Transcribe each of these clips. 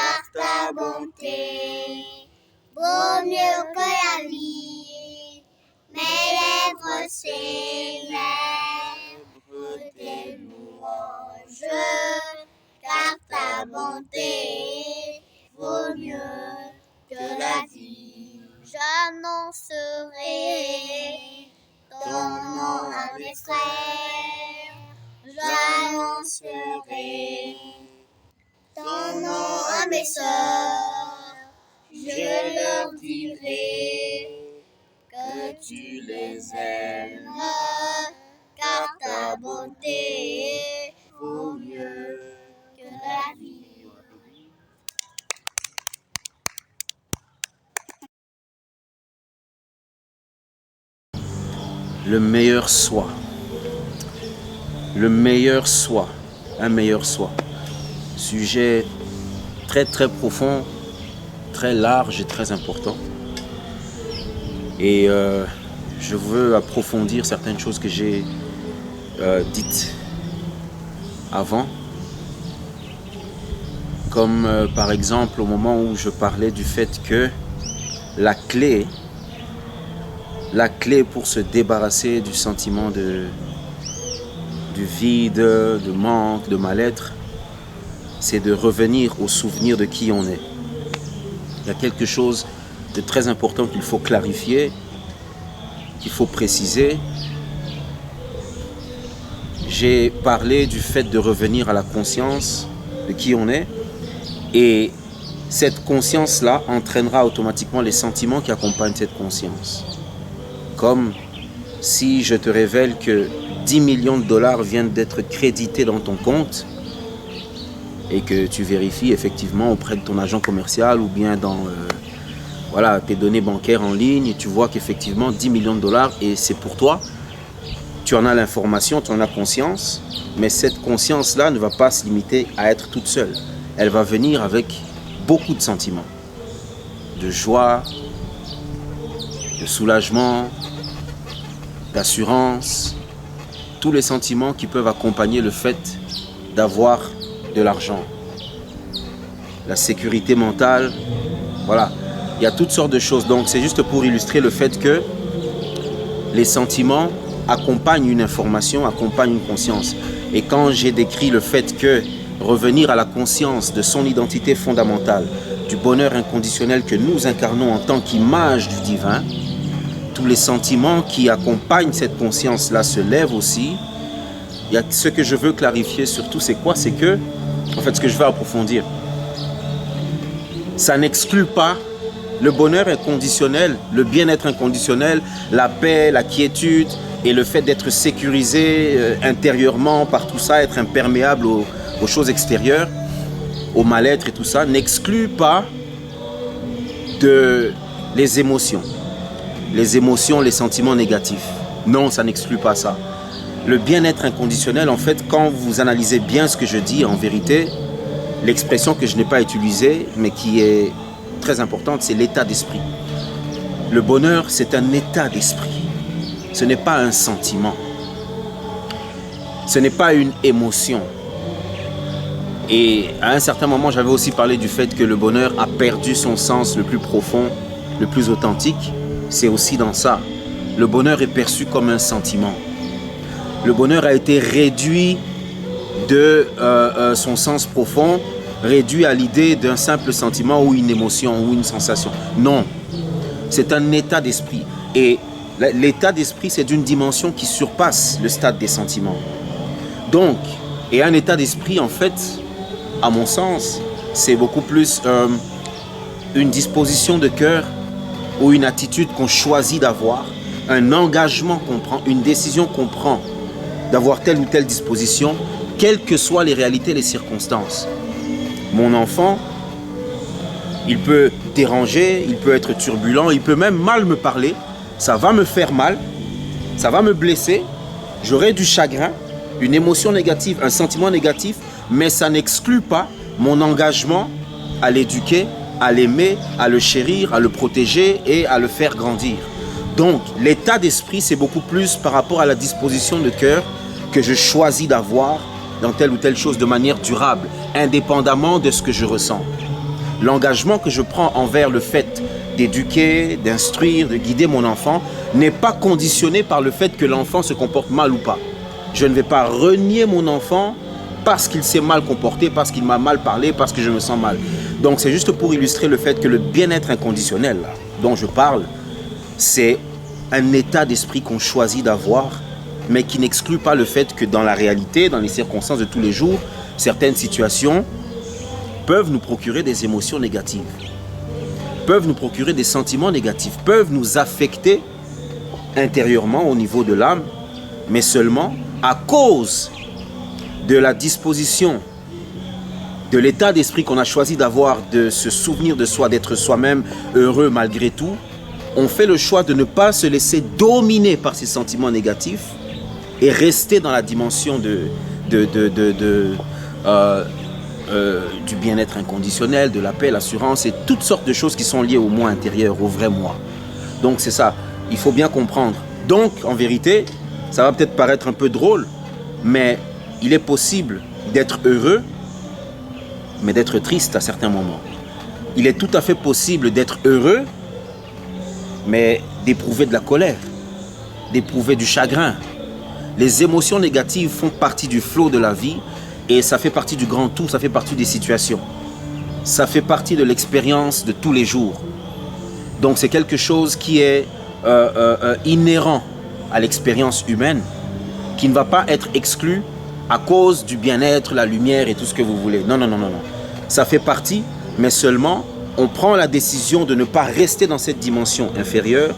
car ta bonté vaut mieux que la vie. Mes lèvres célèbrent tes louanges, car ta bonté vaut mieux que la vie. J'annoncerai ton nom à mes frères, j'annoncerai ton nom à mes sœurs, je leur dirai que tu les aimes, car ta bonté vaut mieux que la vie. Le meilleur soi. Le meilleur soi. Un meilleur soi. Sujet très très profond, très large et très important. Et je veux approfondir certaines choses que j'ai dites avant. Comme par exemple au moment où je parlais du fait que la clé pour se débarrasser du sentiment du vide, de manque, de mal-être, c'est de revenir au souvenir de qui on est. Il y a quelque chose de très important qu'il faut clarifier, qu'il faut préciser. J'ai parlé du fait de revenir à la conscience de qui on est, et cette conscience-là entraînera automatiquement les sentiments qui accompagnent cette conscience. Comme si je te révèle que 10 millions de dollars viennent d'être crédités dans ton compte et que tu vérifies effectivement auprès de ton agent commercial ou bien dans tes données bancaires en ligne, et tu vois qu'effectivement 10 millions de dollars et c'est pour toi. Tu en as l'information, tu en as conscience, mais cette conscience-là ne va pas se limiter à être toute seule. Elle va venir avec beaucoup de sentiments, de joie, de soulagement, d'assurance, tous les sentiments qui peuvent accompagner le fait d'avoir de l'argent. La sécurité mentale, voilà. Il y a toutes sortes de choses. Donc c'est juste pour illustrer le fait que les sentiments accompagnent une information, accompagnent une conscience. Et quand j'ai décrit le fait que revenir à la conscience de son identité fondamentale, du bonheur inconditionnel que nous incarnons en tant qu'image du divin, tous les sentiments qui accompagnent cette conscience-là se lèvent aussi. Il y a ce que je veux clarifier surtout, c'est quoi? C'est que, en fait, ce que je veux approfondir, ça n'exclut pas le bonheur inconditionnel, le bien-être inconditionnel, la paix, la quiétude et le fait d'être sécurisé intérieurement par tout ça, être imperméable aux choses extérieures, au mal-être et tout ça, n'exclut pas les émotions. Les émotions, les sentiments négatifs. Non, ça n'exclut pas ça. Le bien-être inconditionnel, en fait, quand vous analysez bien ce que je dis, en vérité, l'expression que je n'ai pas utilisée, mais qui est très importante, c'est l'état d'esprit. Le bonheur, c'est un état d'esprit. Ce n'est pas un sentiment. Ce n'est pas une émotion. Et à un certain moment, j'avais aussi parlé du fait que le bonheur a perdu son sens le plus profond, le plus authentique. C'est aussi dans ça. Le bonheur est perçu comme un sentiment. Le bonheur a été réduit de son sens profond, réduit à l'idée d'un simple sentiment ou une émotion ou une sensation. Non, c'est un état d'esprit. Et l'état d'esprit, c'est d'une dimension qui surpasse le stade des sentiments. Donc, et un état d'esprit, en fait, à mon sens, c'est beaucoup plus une disposition de cœur ou une attitude qu'on choisit d'avoir, un engagement qu'on prend, une décision qu'on prend d'avoir telle ou telle disposition, quelles que soient les réalités, les circonstances. Mon enfant, il peut déranger, il peut être turbulent, il peut même mal me parler, ça va me faire mal, ça va me blesser, j'aurai du chagrin, une émotion négative, un sentiment négatif, mais ça n'exclut pas mon engagement à l'éduquer, à l'aimer, à le chérir, à le protéger et à le faire grandir. Donc, l'état d'esprit, c'est beaucoup plus par rapport à la disposition de cœur que je choisis d'avoir dans telle ou telle chose de manière durable, indépendamment de ce que je ressens. L'engagement que je prends envers le fait d'éduquer, d'instruire, de guider mon enfant n'est pas conditionné par le fait que l'enfant se comporte mal ou pas. Je ne vais pas renier mon enfant parce qu'il s'est mal comporté, parce qu'il m'a mal parlé, parce que je me sens mal. Donc c'est juste pour illustrer le fait que le bien-être inconditionnel là, dont je parle, c'est un état d'esprit qu'on choisit d'avoir, mais qui n'exclut pas le fait que dans la réalité, dans les circonstances de tous les jours, certaines situations peuvent nous procurer des émotions négatives, peuvent nous procurer des sentiments négatifs, peuvent nous affecter intérieurement au niveau de l'âme, mais seulement à cause de la disposition, de l'état d'esprit qu'on a choisi d'avoir, de se souvenir de soi, d'être soi-même heureux malgré tout. On fait le choix de ne pas se laisser dominer par ces sentiments négatifs et rester dans la dimension du bien-être inconditionnel, de la paix, l'assurance et toutes sortes de choses qui sont liées au moi intérieur, au vrai moi. Donc c'est ça, il faut bien comprendre. Donc en vérité, ça va peut-être paraître un peu drôle, mais il est possible d'être heureux, mais d'être triste à certains moments. Il est tout à fait possible d'être heureux, mais d'éprouver de la colère, d'éprouver du chagrin. Les émotions négatives font partie du flot de la vie et ça fait partie du grand tout, ça fait partie des situations. Ça fait partie de l'expérience de tous les jours. Donc c'est quelque chose qui est inhérent à l'expérience humaine, qui ne va pas être exclu à cause du bien-être, la lumière et tout ce que vous voulez. Non, non, non, non, non. Ça fait partie, mais seulement on prend la décision de ne pas rester dans cette dimension inférieure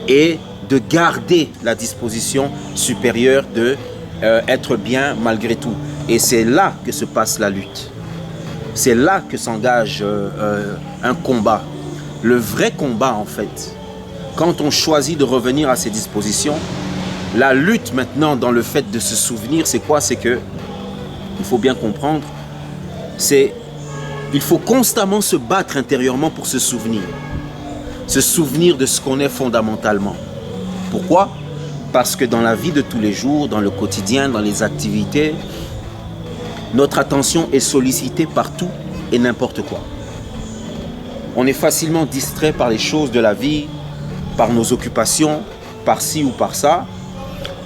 et de garder la disposition supérieure de être bien malgré tout. Et c'est là que se passe la lutte. C'est là que s'engage un combat. Le vrai combat, en fait, quand on choisit de revenir à ces dispositions, la lutte maintenant dans le fait de se souvenir, c'est quoi? C'est que, il faut bien comprendre, c'est il faut constamment se battre intérieurement pour se souvenir. Se souvenir de ce qu'on est fondamentalement. Pourquoi? Parce que dans la vie de tous les jours, dans le quotidien, dans les activités, notre attention est sollicitée par tout et n'importe quoi. On est facilement distrait par les choses de la vie, par nos occupations, par ci ou par ça.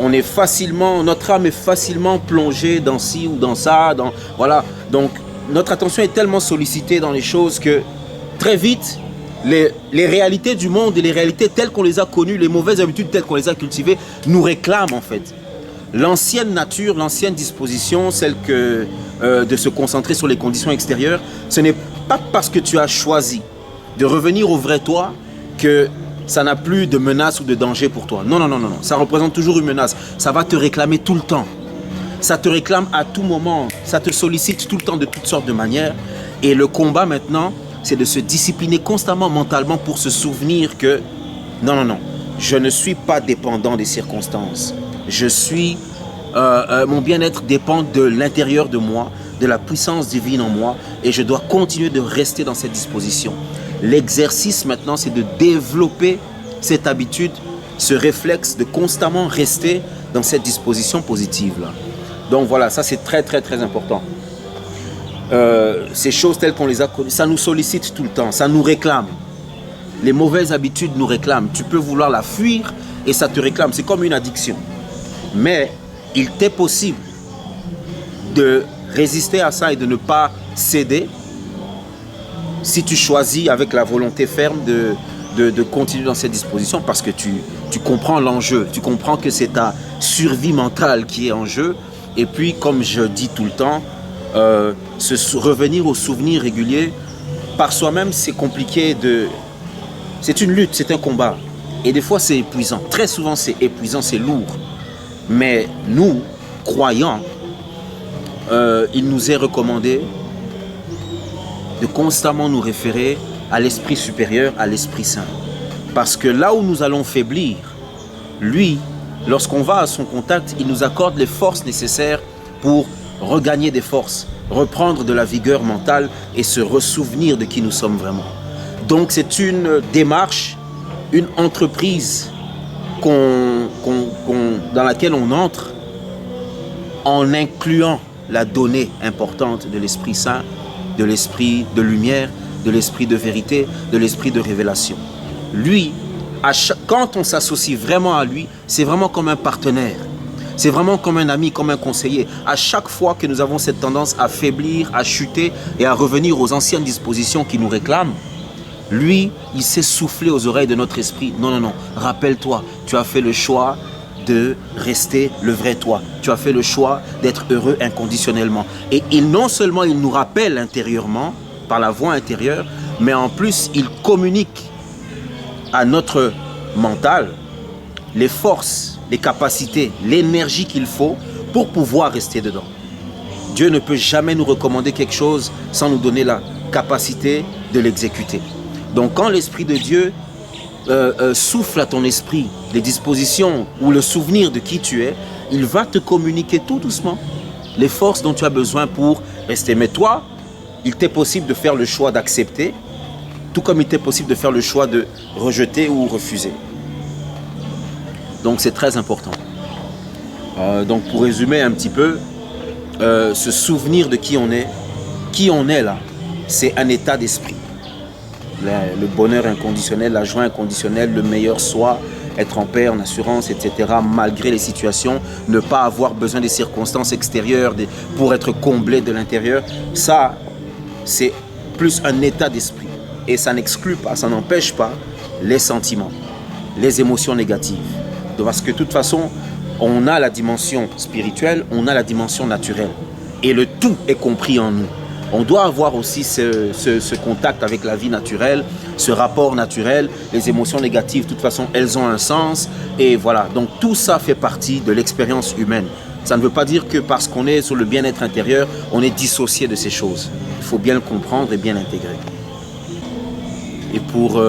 Notre âme est facilement plongée dans ci ou dans ça. Voilà. Donc, notre attention est tellement sollicitée dans les choses que très vite, les réalités du monde et les réalités telles qu'on les a connues, les mauvaises habitudes telles qu'on les a cultivées, nous réclament en fait. L'ancienne nature, l'ancienne disposition, celle de se concentrer sur les conditions extérieures, ce n'est pas parce que tu as choisi de revenir au vrai toi que ça n'a plus de menace ou de danger pour toi. Non, non, non, non, non. Ça représente toujours une menace. Ça va te réclamer tout le temps. Ça te réclame à tout moment. Ça te sollicite tout le temps de toutes sortes de manières. Et le combat maintenant, c'est de se discipliner constamment mentalement pour se souvenir que non, non, non, je ne suis pas dépendant des circonstances. Mon bien-être dépend de l'intérieur de moi, de la puissance divine en moi et je dois continuer de rester dans cette disposition. L'exercice maintenant, c'est de développer cette habitude, ce réflexe de constamment rester dans cette disposition positive-là. Donc voilà, ça c'est très très très important. Ces choses telles qu'on les a connues, ça nous sollicite tout le temps, ça nous réclame. Les mauvaises habitudes nous réclament. Tu peux vouloir la fuir et ça te réclame. C'est comme une addiction. Mais il t'est possible de résister à ça et de ne pas céder si tu choisis avec la volonté ferme de continuer dans cette disposition parce que tu comprends l'enjeu. Tu comprends que c'est ta survie mentale qui est en jeu. Et puis, comme je dis tout le temps, revenir aux souvenirs réguliers, par soi-même, c'est compliqué c'est une lutte, c'est un combat. Et des fois, c'est épuisant. Très souvent, c'est épuisant, c'est lourd. Mais nous, croyants, il nous est recommandé de constamment nous référer à l'Esprit supérieur, à l'Esprit Saint. Parce que là où nous allons faiblir, lui, lorsqu'on va à son contact, il nous accorde les forces nécessaires pour regagner des forces, reprendre de la vigueur mentale et se ressouvenir de qui nous sommes vraiment. Donc c'est une démarche, une entreprise dans laquelle on entre en incluant la donnée importante de l'Esprit Saint, de l'Esprit de lumière, de l'esprit de vérité, de l'esprit de révélation. Lui, quand on s'associe vraiment à lui, c'est vraiment comme un partenaire. C'est vraiment comme un ami, comme un conseiller. À chaque fois que nous avons cette tendance à faiblir, à chuter et à revenir aux anciennes dispositions qui nous réclament, lui, il sait souffler aux oreilles de notre esprit. Non, non, non, rappelle-toi, tu as fait le choix de rester le vrai toi. Tu as fait le choix d'être heureux inconditionnellement. Et non seulement il nous rappelle intérieurement, par la voix intérieure, mais en plus, il communique à notre mental les forces, les capacités, l'énergie qu'il faut pour pouvoir rester dedans. Dieu ne peut jamais nous recommander quelque chose sans nous donner la capacité de l'exécuter. Donc quand l'Esprit de Dieu souffle à ton esprit les dispositions ou le souvenir de qui tu es, il va te communiquer tout doucement les forces dont tu as besoin pour rester. Mais toi, il t'est possible de faire le choix d'accepter, tout comme il t'est possible de faire le choix de rejeter ou refuser. Donc c'est très important. Donc pour résumer un petit peu, ce souvenir de qui on est là, c'est un état d'esprit. Le bonheur inconditionnel, la joie inconditionnelle, le meilleur soi, être en paix, en assurance, etc. Malgré les situations, ne pas avoir besoin des circonstances extérieures pour être comblé de l'intérieur. Ça, c'est plus un état d'esprit. Et ça n'exclut pas, ça n'empêche pas les sentiments, les émotions négatives. Parce que de toute façon, on a la dimension spirituelle, on a la dimension naturelle. Et le tout est compris en nous. On doit avoir aussi ce contact avec la vie naturelle, ce rapport naturel. Les émotions négatives, de toute façon, elles ont un sens. Et voilà, donc tout ça fait partie de l'expérience humaine. Ça ne veut pas dire que parce qu'on est sur le bien-être intérieur, on est dissocié de ces choses. Il faut bien le comprendre et bien l'intégrer. Et pour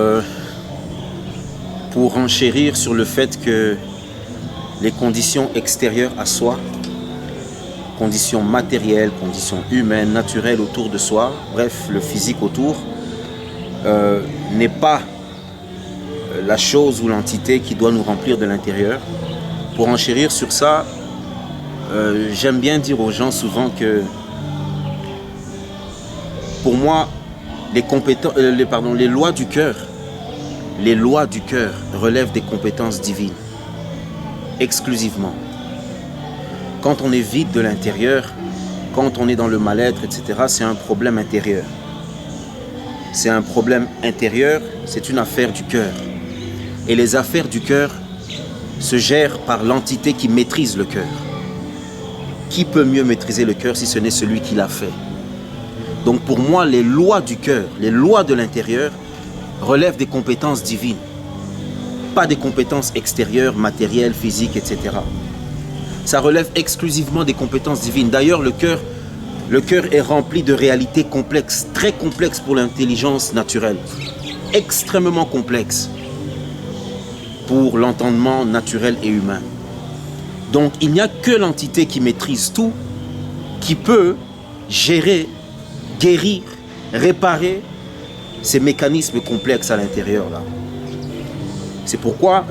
renchérir sur le fait que les conditions extérieures à soi, conditions matérielles, conditions humaines, naturelles autour de soi, bref, le physique autour, n'est pas la chose ou l'entité qui doit nous remplir de l'intérieur. Pour enchérir sur ça, j'aime bien dire aux gens souvent que pour moi, les lois du cœur relèvent des compétences divines, exclusivement. Quand on est vide de l'intérieur, quand on est dans le mal-être, etc., c'est un problème intérieur. C'est un problème intérieur, c'est une affaire du cœur. Et les affaires du cœur se gèrent par l'entité qui maîtrise le cœur. Qui peut mieux maîtriser le cœur si ce n'est celui qui l'a fait? Donc pour moi, les lois du cœur, les lois de l'intérieur relèvent des compétences divines. Pas des compétences extérieures, matérielles, physiques, etc. Ça relève exclusivement des compétences divines. D'ailleurs, le cœur est rempli de réalités complexes, très complexes pour l'intelligence naturelle, extrêmement complexes pour l'entendement naturel et humain. Donc, il n'y a que l'entité qui maîtrise tout, qui peut gérer, guérir, réparer ces mécanismes complexes à l'intérieur là. C'est pourquoi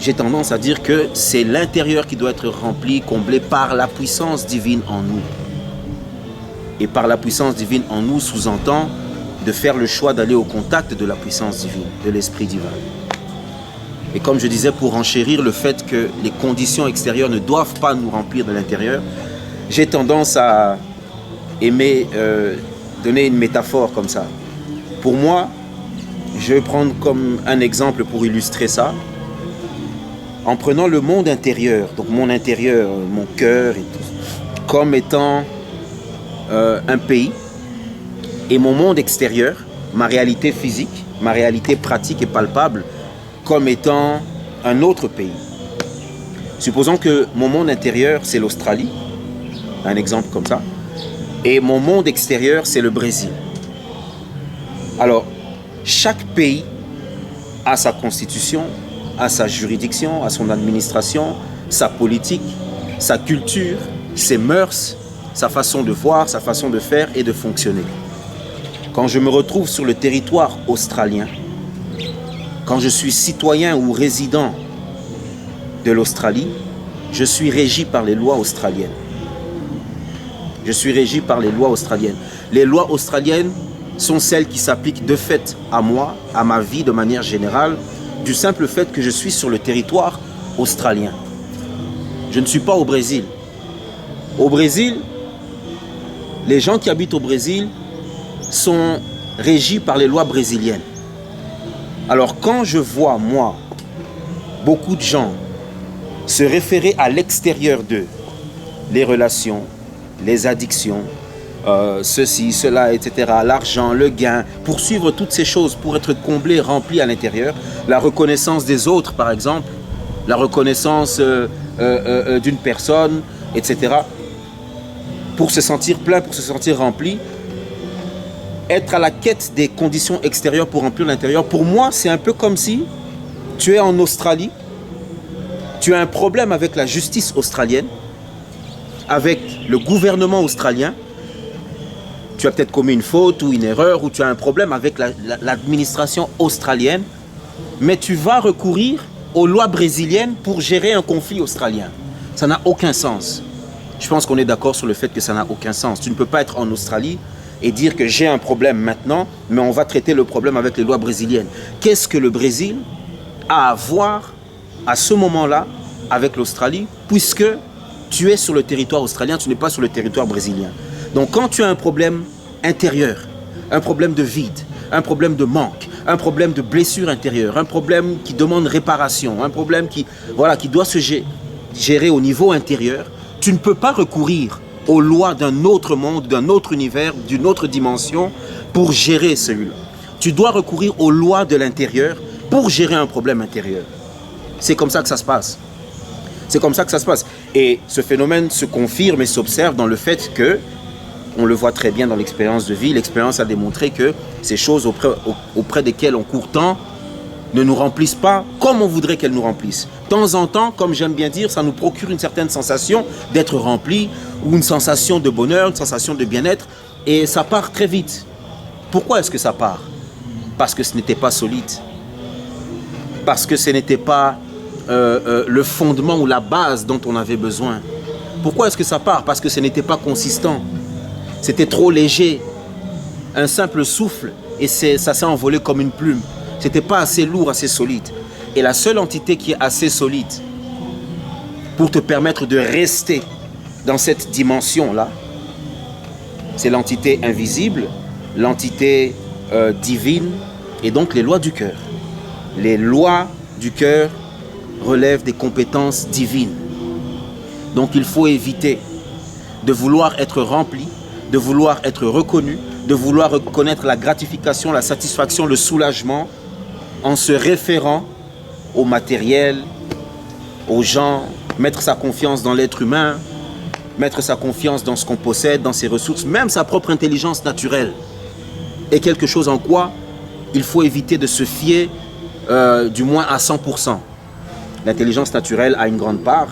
j'ai tendance à dire que c'est l'intérieur qui doit être rempli, comblé par la puissance divine en nous. Et par la puissance divine en nous sous-entend de faire le choix d'aller au contact de la puissance divine, de l'Esprit divin. Et comme je disais, pour enchérir le fait que les conditions extérieures ne doivent pas nous remplir de l'intérieur, j'ai tendance à aimer donner une métaphore comme ça. Pour moi, je vais prendre comme un exemple pour illustrer ça, en prenant le monde intérieur, donc mon intérieur, mon cœur, et tout, comme étant un pays, et mon monde extérieur, ma réalité physique, ma réalité pratique et palpable, comme étant un autre pays. Supposons que mon monde intérieur, c'est l'Australie, un exemple comme ça, et mon monde extérieur, c'est le Brésil. Alors, chaque pays a sa constitution, a sa juridiction, a son administration, sa politique, sa culture, ses mœurs, sa façon de voir, sa façon de faire et de fonctionner. Quand je me retrouve sur le territoire australien, quand je suis citoyen ou résident de l'Australie, je suis régi par les lois australiennes. Je suis régi par les lois australiennes. Les lois australiennes sont celles qui s'appliquent de fait à moi, à ma vie de manière générale, du simple fait que je suis sur le territoire australien. Je ne suis pas au Brésil. Au Brésil, les gens qui habitent au Brésil sont régis par les lois brésiliennes. Alors quand je vois, moi, beaucoup de gens se référer à l'extérieur d'eux, les relations, les addictions, ceci, cela, etc., l'argent, le gain, poursuivre toutes ces choses pour être comblé, rempli à l'intérieur, la reconnaissance des autres, par exemple, la reconnaissance d'une personne, etc., pour se sentir plein, pour se sentir rempli, être à la quête des conditions extérieures pour remplir l'intérieur. Pour moi, c'est un peu comme si tu es en Australie, tu as un problème avec la justice australienne, avec le gouvernement australien, tu as peut-être commis une faute ou une erreur, ou tu as un problème avec l'administration australienne, mais tu vas recourir aux lois brésiliennes pour gérer un conflit australien. Ça n'a aucun sens. Je pense qu'on est d'accord sur le fait que ça n'a aucun sens. Tu ne peux pas être en Australie et dire que j'ai un problème maintenant, mais on va traiter le problème avec les lois brésiliennes. Qu'est-ce que le Brésil a à voir à ce moment-là avec l'Australie, puisque tu es sur le territoire australien, tu n'es pas sur le territoire brésilien. Donc quand tu as un problème intérieur, un problème de vide, un problème de manque, un problème de blessure intérieure, un problème qui demande réparation, un problème qui doit se gérer au niveau intérieur, tu ne peux pas recourir aux lois d'un autre monde, d'un autre univers, d'une autre dimension pour gérer celui-là. Tu dois recourir aux lois de l'intérieur pour gérer un problème intérieur. C'est comme ça que ça se passe. C'est comme ça que ça se passe. Et ce phénomène se confirme et s'observe dans le fait que, on le voit très bien dans l'expérience de vie, l'expérience a démontré que ces choses auprès desquelles on court tant ne nous remplissent pas comme on voudrait qu'elles nous remplissent. De temps en temps, comme j'aime bien dire, ça nous procure une certaine sensation d'être rempli, ou une sensation de bonheur, une sensation de bien-être, et ça part très vite. Pourquoi est-ce que ça part? Parce que ce n'était pas solide. Parce que ce n'était pas le fondement ou la base dont on avait besoin. Pourquoi est-ce que ça part? Parce que ce n'était pas consistant. C'était trop léger. Un simple souffle et ça s'est envolé comme une plume. C'était pas assez lourd, assez solide. Et la seule entité qui est assez solide pour te permettre de rester dans cette dimension-là, c'est l'entité invisible, l'entité divine, et donc les lois du cœur. Les lois du cœur relèvent des compétences divines. Donc il faut éviter de vouloir être rempli, de vouloir être reconnu, de vouloir reconnaître la gratification, la satisfaction, le soulagement en se référant au matériel, aux gens, mettre sa confiance dans l'être humain, mettre sa confiance dans ce qu'on possède, dans ses ressources, même sa propre intelligence naturelle est quelque chose en quoi il faut éviter de se fier du moins à 100%. L'intelligence naturelle a une grande part,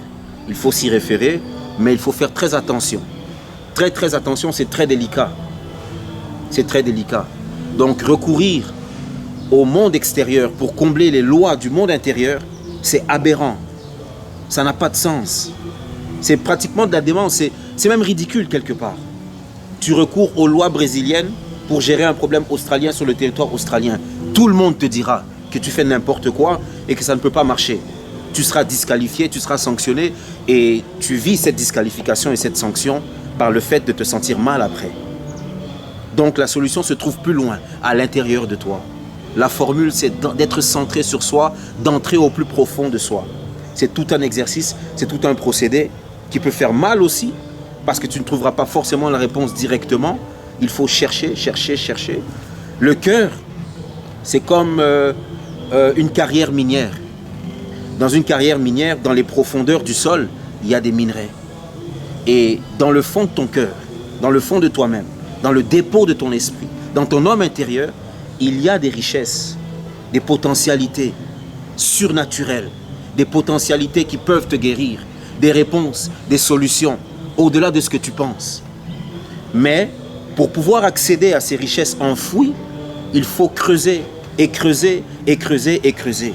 il faut s'y référer, mais il faut faire très attention. Très très attention, c'est très délicat. C'est très délicat. Donc recourir au monde extérieur pour combler les lois du monde intérieur, c'est aberrant. Ça n'a pas de sens. C'est pratiquement de la démence, c'est même ridicule quelque part. Tu recours aux lois brésiliennes pour gérer un problème australien sur le territoire australien. Tout le monde te dira que tu fais n'importe quoi et que ça ne peut pas marcher. Tu seras disqualifié, tu seras sanctionné et tu vis cette disqualification et cette sanction par le fait de te sentir mal après. Donc la solution se trouve plus loin, à l'intérieur de toi. La formule, c'est d'être centré sur soi, d'entrer au plus profond de soi. C'est tout un exercice, c'est tout un procédé qui peut faire mal aussi, parce que tu ne trouveras pas forcément la réponse directement. Il faut chercher, chercher, chercher. Le cœur, c'est comme une carrière minière. Dans une carrière minière, dans les profondeurs du sol, il y a des minerais. Et dans le fond de ton cœur, dans le fond de toi-même, dans le dépôt de ton esprit, dans ton homme intérieur, il y a des richesses, des potentialités surnaturelles, des potentialités qui peuvent te guérir, des réponses, des solutions, au-delà de ce que tu penses. Mais pour pouvoir accéder à ces richesses enfouies, il faut creuser et creuser et creuser et creuser.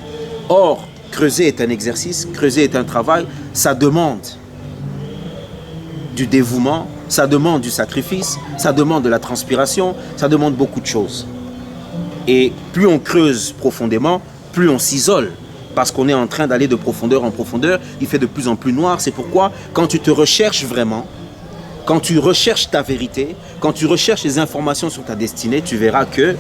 Or, creuser est un exercice, creuser est un travail, ça demande du dévouement, ça demande du sacrifice, ça demande de la transpiration, ça demande beaucoup de choses. Et plus on creuse profondément, plus on s'isole. Parce qu'on est en train d'aller de profondeur en profondeur, il fait de plus en plus noir. C'est pourquoi, quand tu te recherches vraiment, quand tu recherches ta vérité, quand tu recherches les informations sur ta destinée, tu verras que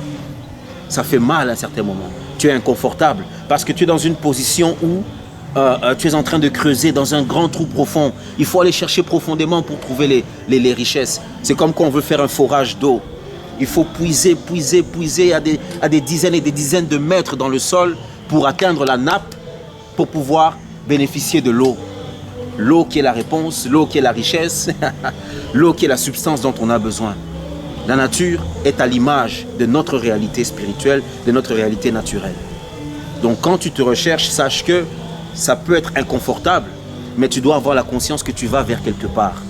ça fait mal à certains moments. Tu es inconfortable parce que tu es dans une position où tu es en train de creuser dans un grand trou profond. Il faut aller chercher profondément pour trouver les richesses. C'est comme quand on veut faire un forage d'eau. Il faut puiser à des dizaines et des dizaines de mètres dans le sol pour atteindre la nappe, pour pouvoir bénéficier de l'eau. L'eau qui est la réponse, l'eau qui est la richesse, l'eau qui est la substance dont on a besoin. La nature est à l'image de notre réalité spirituelle, de notre réalité naturelle. Donc quand tu te recherches, sache que ça peut être inconfortable, mais tu dois avoir la conscience que tu vas vers quelque part.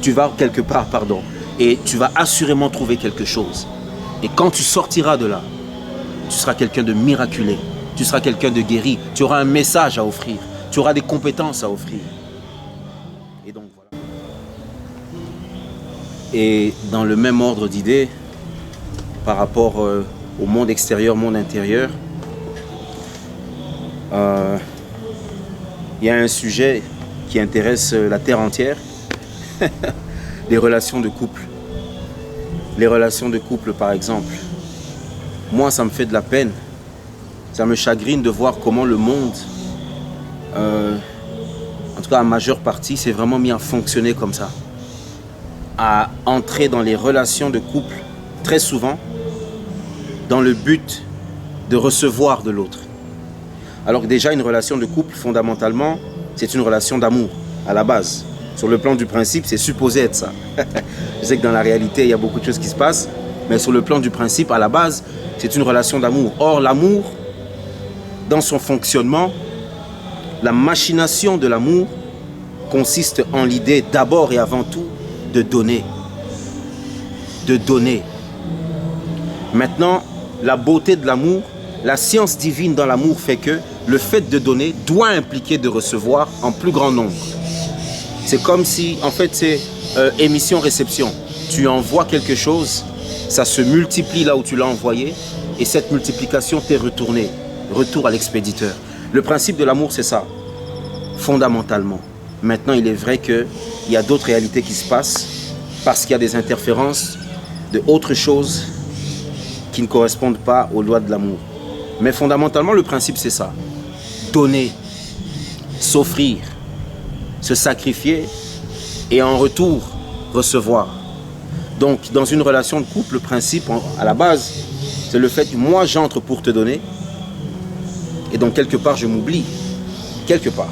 Tu vas quelque part, pardon. Et tu vas assurément trouver quelque chose. Et quand tu sortiras de là, tu seras quelqu'un de miraculé. Tu seras quelqu'un de guéri. Tu auras un message à offrir. Tu auras des compétences à offrir. Et donc voilà. Et dans le même ordre d'idées, par rapport au monde extérieur, monde intérieur, il y a un sujet qui intéresse la terre entière, les relations de couple. Les relations de couple, par exemple. Moi, ça me fait de la peine. Ça me chagrine de voir comment le monde, en tout cas en majeure partie, s'est vraiment mis à fonctionner comme ça. À entrer dans les relations de couple, très souvent, dans le but de recevoir de l'autre. Alors que déjà, une relation de couple, fondamentalement, c'est une relation d'amour, à la base. Sur le plan du principe, c'est supposé être ça. Je sais que dans la réalité, il y a beaucoup de choses qui se passent, mais sur le plan du principe, à la base, c'est une relation d'amour. Or, l'amour, dans son fonctionnement, la machination de l'amour consiste en l'idée d'abord et avant tout de donner. De donner. Maintenant, la beauté de l'amour, la science divine dans l'amour fait que le fait de donner doit impliquer de recevoir en plus grand nombre. C'est comme si, en fait, c'est émission-réception. Tu envoies quelque chose, ça se multiplie là où tu l'as envoyé, et cette multiplication t'est retournée. Retour à l'expéditeur. Le principe de l'amour, c'est ça, fondamentalement. Maintenant, il est vrai qu'il y a d'autres réalités qui se passent parce qu'il y a des interférences de autres choses qui ne correspondent pas aux lois de l'amour. Mais fondamentalement, le principe, c'est ça. Donner, s'offrir, se sacrifier et en retour, recevoir. Donc, dans une relation de couple, le principe, à la base, c'est le fait que moi, j'entre pour te donner et donc, quelque part, je m'oublie. Quelque part.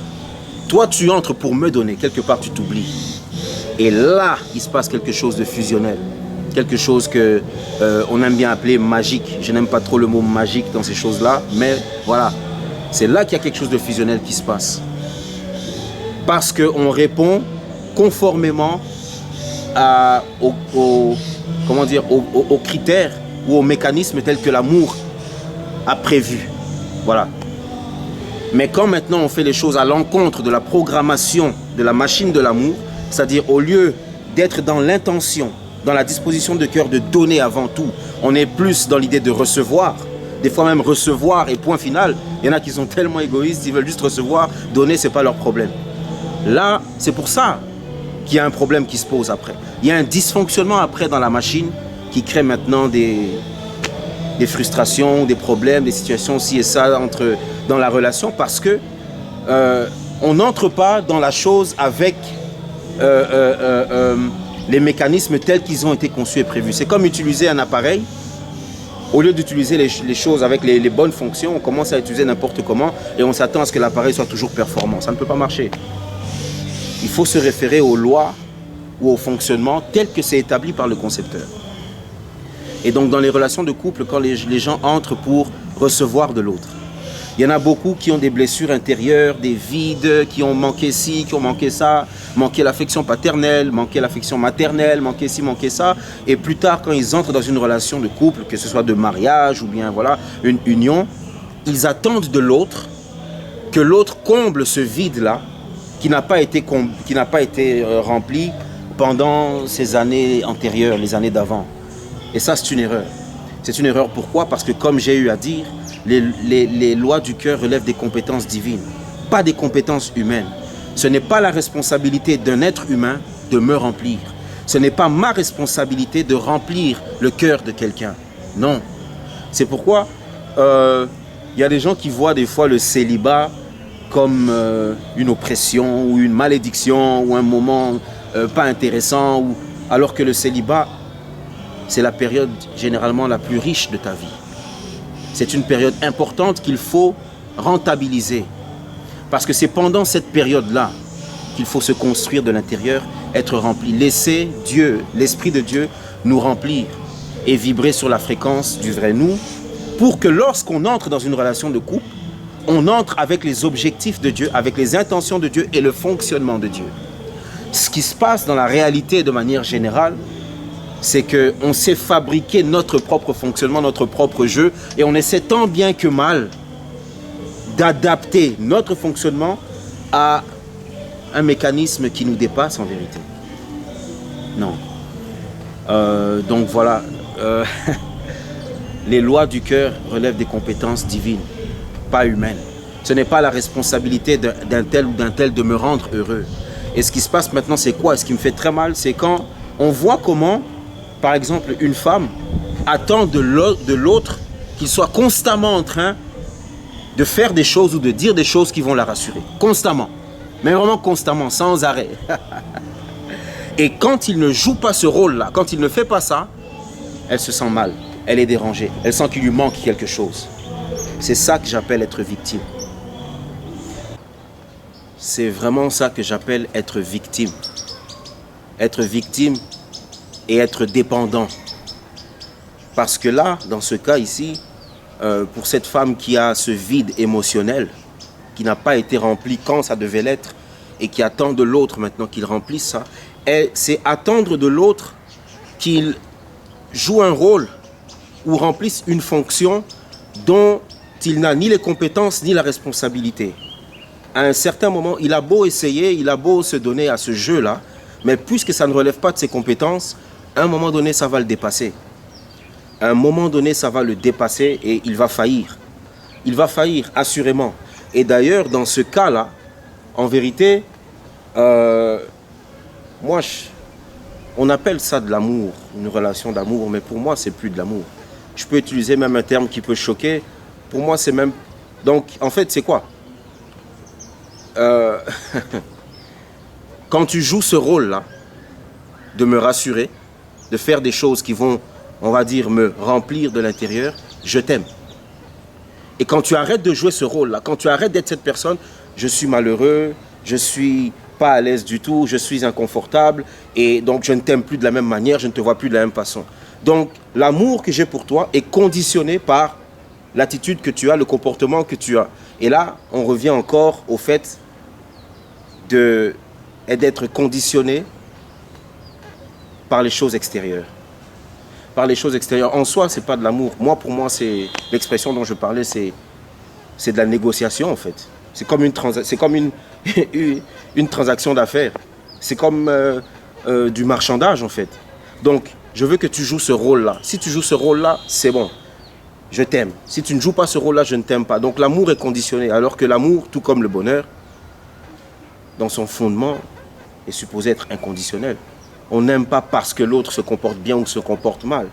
Toi, tu entres pour me donner. Quelque part, tu t'oublies. Et là, il se passe quelque chose de fusionnel. Quelque chose que on aime bien appeler magique. Je n'aime pas trop le mot magique dans ces choses-là. Mais voilà. C'est là qu'il y a quelque chose de fusionnel qui se passe. Parce qu'on répond conformément aux critères ou aux mécanismes tels que l'amour a prévu. Voilà. Mais quand maintenant on fait les choses à l'encontre de la programmation de la machine de l'amour, c'est-à-dire au lieu d'être dans l'intention, dans la disposition de cœur de donner avant tout, on est plus dans l'idée de recevoir, des fois même recevoir et point final. Il y en a qui sont tellement égoïstes, ils veulent juste recevoir, donner, c'est pas leur problème. Là, c'est pour ça qu'il y a un problème qui se pose après. Il y a un dysfonctionnement après dans la machine qui crée maintenant des frustrations, des problèmes, des situations ci et ça dans la relation parce que on n'entre pas dans la chose avec les mécanismes tels qu'ils ont été conçus et prévus. C'est comme utiliser un appareil. Au lieu d'utiliser les choses avec les bonnes fonctions, on commence à utiliser n'importe comment et on s'attend à ce que l'appareil soit toujours performant. Ça ne peut pas marcher. Il faut se référer aux lois ou au fonctionnement tel que c'est établi par le concepteur. Et donc dans les relations de couple, quand les gens entrent pour recevoir de l'autre, il y en a beaucoup qui ont des blessures intérieures, des vides, qui ont manqué ci, qui ont manqué ça, manqué l'affection paternelle, manqué l'affection maternelle, manqué ci, manqué ça. Et plus tard, quand ils entrent dans une relation de couple, que ce soit de mariage ou bien voilà, une union, ils attendent de l'autre que l'autre comble ce vide-là qui n'a pas été rempli pendant ces années antérieures, les années d'avant. Et ça, c'est une erreur. C'est une erreur pourquoi? Parce que comme j'ai eu à dire, les lois du cœur relèvent des compétences divines, pas des compétences humaines. Ce n'est pas la responsabilité d'un être humain de me remplir. Ce n'est pas ma responsabilité de remplir le cœur de quelqu'un. Non. C'est pourquoi y a des gens qui voient des fois le célibat comme une oppression ou une malédiction ou un moment pas intéressant, alors que le célibat, c'est la période généralement la plus riche de ta vie. C'est une période importante qu'il faut rentabiliser. Parce que c'est pendant cette période-là qu'il faut se construire de l'intérieur, être rempli. Laisser Dieu, l'Esprit de Dieu, nous remplir et vibrer sur la fréquence du vrai nous, pour que lorsqu'on entre dans une relation de couple, on entre avec les objectifs de Dieu, avec les intentions de Dieu et le fonctionnement de Dieu. Ce qui se passe dans la réalité de manière générale, c'est qu'on sait fabriquer notre propre fonctionnement, notre propre jeu, et on essaie tant bien que mal d'adapter notre fonctionnement à un mécanisme qui nous dépasse en vérité. Non. Donc voilà, les lois du cœur relèvent des compétences divines, pas humaines. Ce n'est pas la responsabilité d'un tel ou d'un tel de me rendre heureux. Et ce qui se passe maintenant, c'est quoi? Ce qui me fait très mal, c'est quand on voit comment, par exemple, une femme attend de l'autre qu'il soit constamment en train de faire des choses ou de dire des choses qui vont la rassurer. Constamment. Mais vraiment constamment, sans arrêt. Et quand il ne joue pas ce rôle-là, quand il ne fait pas ça, elle se sent mal. Elle est dérangée. Elle sent qu'il lui manque quelque chose. C'est ça que j'appelle être victime. C'est vraiment ça que j'appelle être victime. Être victime et être dépendant. Parce que là, dans ce cas ici, pour cette femme qui a ce vide émotionnel, qui n'a pas été rempli quand ça devait l'être, et qui attend de l'autre maintenant qu'il remplisse ça, c'est attendre de l'autre qu'il joue un rôle ou remplisse une fonction dont il n'a ni les compétences ni la responsabilité. À un certain moment, il a beau essayer, il a beau se donner à ce jeu-là, mais puisque ça ne relève pas de ses compétences, à un moment donné, ça va le dépasser. À un moment donné, ça va le dépasser et il va faillir. Il va faillir, assurément. Et d'ailleurs, dans ce cas-là, en vérité, moi, on appelle ça de l'amour, une relation d'amour, mais pour moi, c'est plus de l'amour. Je peux utiliser même un terme qui peut choquer. Pour moi, c'est même... Donc, en fait, c'est quoi? Quand tu joues ce rôle-là, de me rassurer, de faire des choses qui vont, on va dire, me remplir de l'intérieur, je t'aime. Et quand tu arrêtes de jouer ce rôle-là, quand tu arrêtes d'être cette personne, je suis malheureux, je suis pas à l'aise du tout, je suis inconfortable, et donc je ne t'aime plus de la même manière, je ne te vois plus de la même façon. Donc, l'amour que j'ai pour toi est conditionné par l'attitude que tu as, le comportement que tu as. Et là, on revient encore au fait d'être conditionné par les choses extérieures. Par les choses extérieures. En soi, ce n'est pas de l'amour. Moi, pour moi, c'est l'expression dont je parlais, c'est de la négociation, en fait. C'est comme une transaction d'affaires. C'est comme du marchandage, en fait. Donc, je veux que tu joues ce rôle-là. Si tu joues ce rôle-là, c'est bon. Je t'aime. Si tu ne joues pas ce rôle-là, je ne t'aime pas. Donc, l'amour est conditionné. Alors que l'amour, tout comme le bonheur, dans son fondement, est supposé être inconditionnel. On n'aime pas parce que l'autre se comporte bien ou se comporte mal.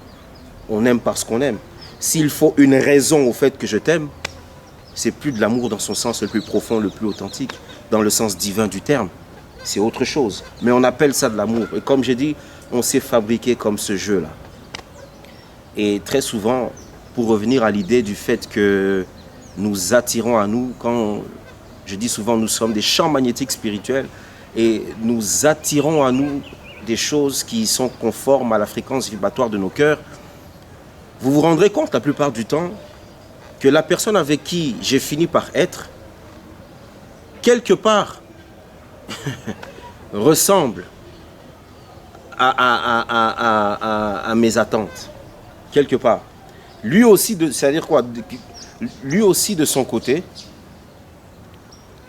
On aime parce qu'on aime. S'il faut une raison au fait que je t'aime, c'est plus de l'amour dans son sens le plus profond, le plus authentique, dans le sens divin du terme. C'est autre chose. Mais on appelle ça de l'amour. Et comme j'ai dit, on s'est fabriqué comme ce jeu-là. Et très souvent, pour revenir à l'idée du fait que nous attirons à nous, quand je dis souvent nous sommes des champs magnétiques spirituels, et nous attirons à nous des choses qui sont conformes à la fréquence vibratoire de nos cœurs, vous vous rendrez compte la plupart du temps que la personne avec qui j'ai fini par être, quelque part, ressemble à mes attentes. Quelque part. Lui aussi, c'est-à-dire quoi? Lui aussi, de son côté,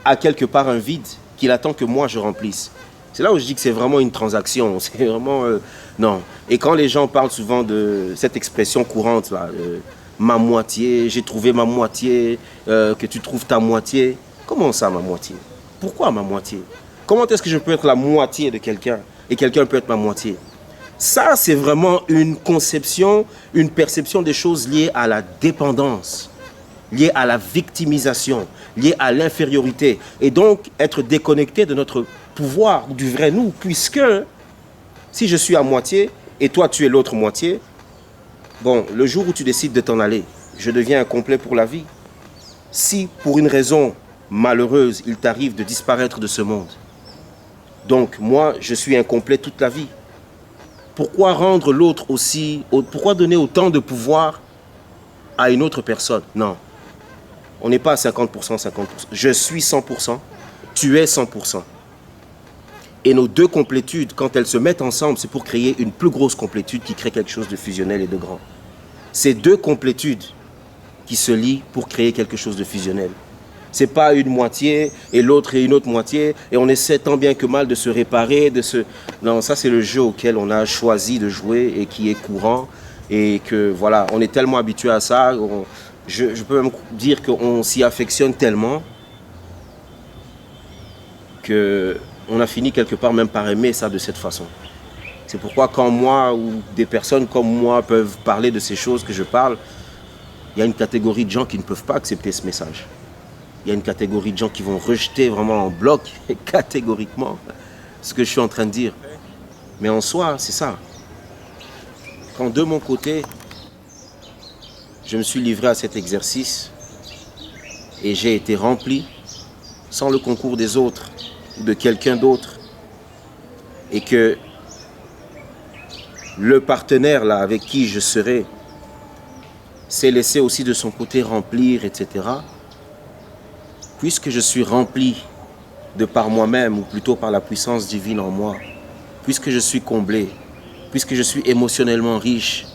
a quelque part un vide qu'il attend que moi je remplisse. C'est là où je dis que c'est vraiment une transaction. C'est vraiment... non. Et quand les gens parlent souvent de cette expression courante, là, ma moitié, j'ai trouvé ma moitié, que tu trouves ta moitié. Comment ça, ma moitié? Pourquoi ma moitié? Comment est-ce que je peux être la moitié de quelqu'un et quelqu'un peut être ma moitié? Ça, c'est vraiment une conception, une perception des choses liées à la dépendance, liées à la victimisation, liées à l'infériorité. Et donc, être déconnecté de notre pouvoir, du vrai nous, puisque si je suis à moitié et toi tu es l'autre moitié, bon, le jour où tu décides de t'en aller, je deviens incomplet pour la vie. Si pour une raison malheureuse, il t'arrive de disparaître de ce monde, donc moi, je suis incomplet toute la vie. Pourquoi rendre l'autre aussi, pourquoi donner autant de pouvoir à une autre personne? Non, on n'est pas à 50%, 50%. Je suis 100%, tu es 100%. Et nos deux complétudes, quand elles se mettent ensemble, c'est pour créer une plus grosse complétude qui crée quelque chose de fusionnel et de grand. Ces deux complétudes qui se lient pour créer quelque chose de fusionnel. Ce n'est pas une moitié et l'autre et une autre moitié et on essaie tant bien que mal de se réparer, de se... Non, ça c'est le jeu auquel on a choisi de jouer et qui est courant et que voilà, on est tellement habitué à ça, je peux même dire qu'on s'y affectionne tellement que on a fini quelque part même par aimer ça de cette façon. C'est pourquoi quand moi ou des personnes comme moi peuvent parler de ces choses que je parle, il y a une catégorie de gens qui ne peuvent pas accepter ce message. Il y a une catégorie de gens qui vont rejeter vraiment en bloc, catégoriquement, ce que je suis en train de dire. Mais en soi, c'est ça. Quand de mon côté, je me suis livré à cet exercice et j'ai été rempli sans le concours des autres ou de quelqu'un d'autre et que le partenaire là avec qui je serai s'est laissé aussi de son côté remplir, etc. Puisque je suis rempli de par moi-même, ou plutôt par la puissance divine en moi, puisque je suis comblé, puisque je suis émotionnellement riche,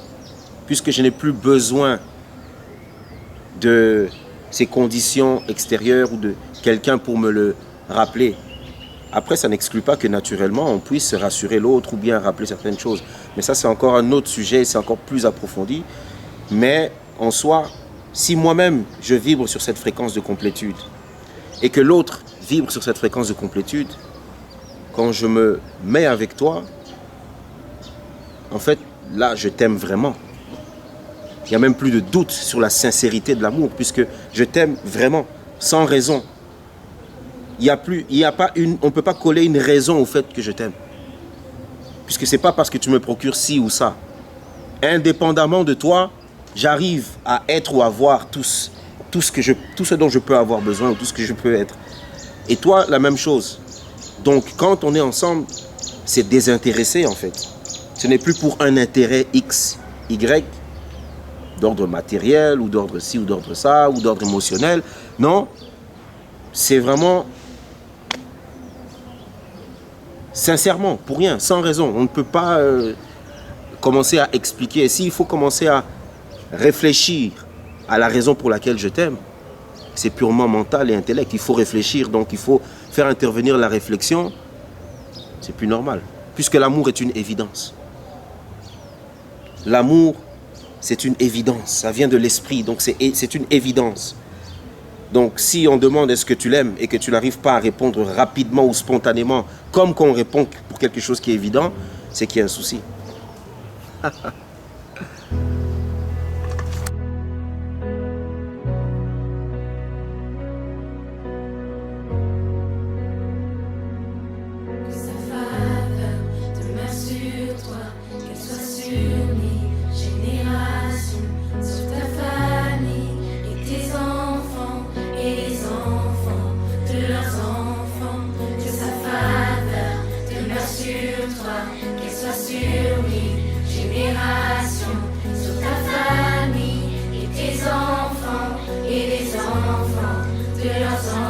puisque je n'ai plus besoin de ces conditions extérieures ou de quelqu'un pour me le rappeler. Après, ça n'exclut pas que naturellement, on puisse rassurer l'autre ou bien rappeler certaines choses. Mais ça, c'est encore un autre sujet, c'est encore plus approfondi. Mais en soi, si moi-même, je vibre sur cette fréquence de complétude et que l'autre vibre sur cette fréquence de complétude, quand je me mets avec toi, en fait, là, je t'aime vraiment. Il n'y a même plus de doute sur la sincérité de l'amour, puisque je t'aime vraiment, sans raison. On ne peut pas coller une raison au fait que je t'aime. Puisque ce n'est pas parce que tu me procures ci ou ça. Indépendamment de toi, j'arrive à être ou à avoir tout ce dont je peux avoir besoin ou tout ce que je peux être. Et toi, la même chose. Donc, quand on est ensemble, c'est désintéressé en fait. Ce n'est plus pour un intérêt X, Y, d'ordre matériel ou d'ordre ci ou d'ordre ça ou d'ordre émotionnel. Non, c'est vraiment sincèrement, pour rien, sans raison. On ne peut pas commencer à expliquer. Et s'il faut commencer à réfléchir à la raison pour laquelle je t'aime, c'est purement mental et intellect. Il faut réfléchir, donc il faut faire intervenir la réflexion. C'est plus normal, puisque l'amour est une évidence. L'amour, c'est une évidence. Ça vient de l'esprit, donc c'est une évidence. Donc si on demande est-ce que tu l'aimes et que tu n'arrives pas à répondre rapidement ou spontanément, comme quand on répond pour quelque chose qui est évident, c'est qu'il y a un souci. Sur ta famille et tes enfants et les enfants de leurs enfants.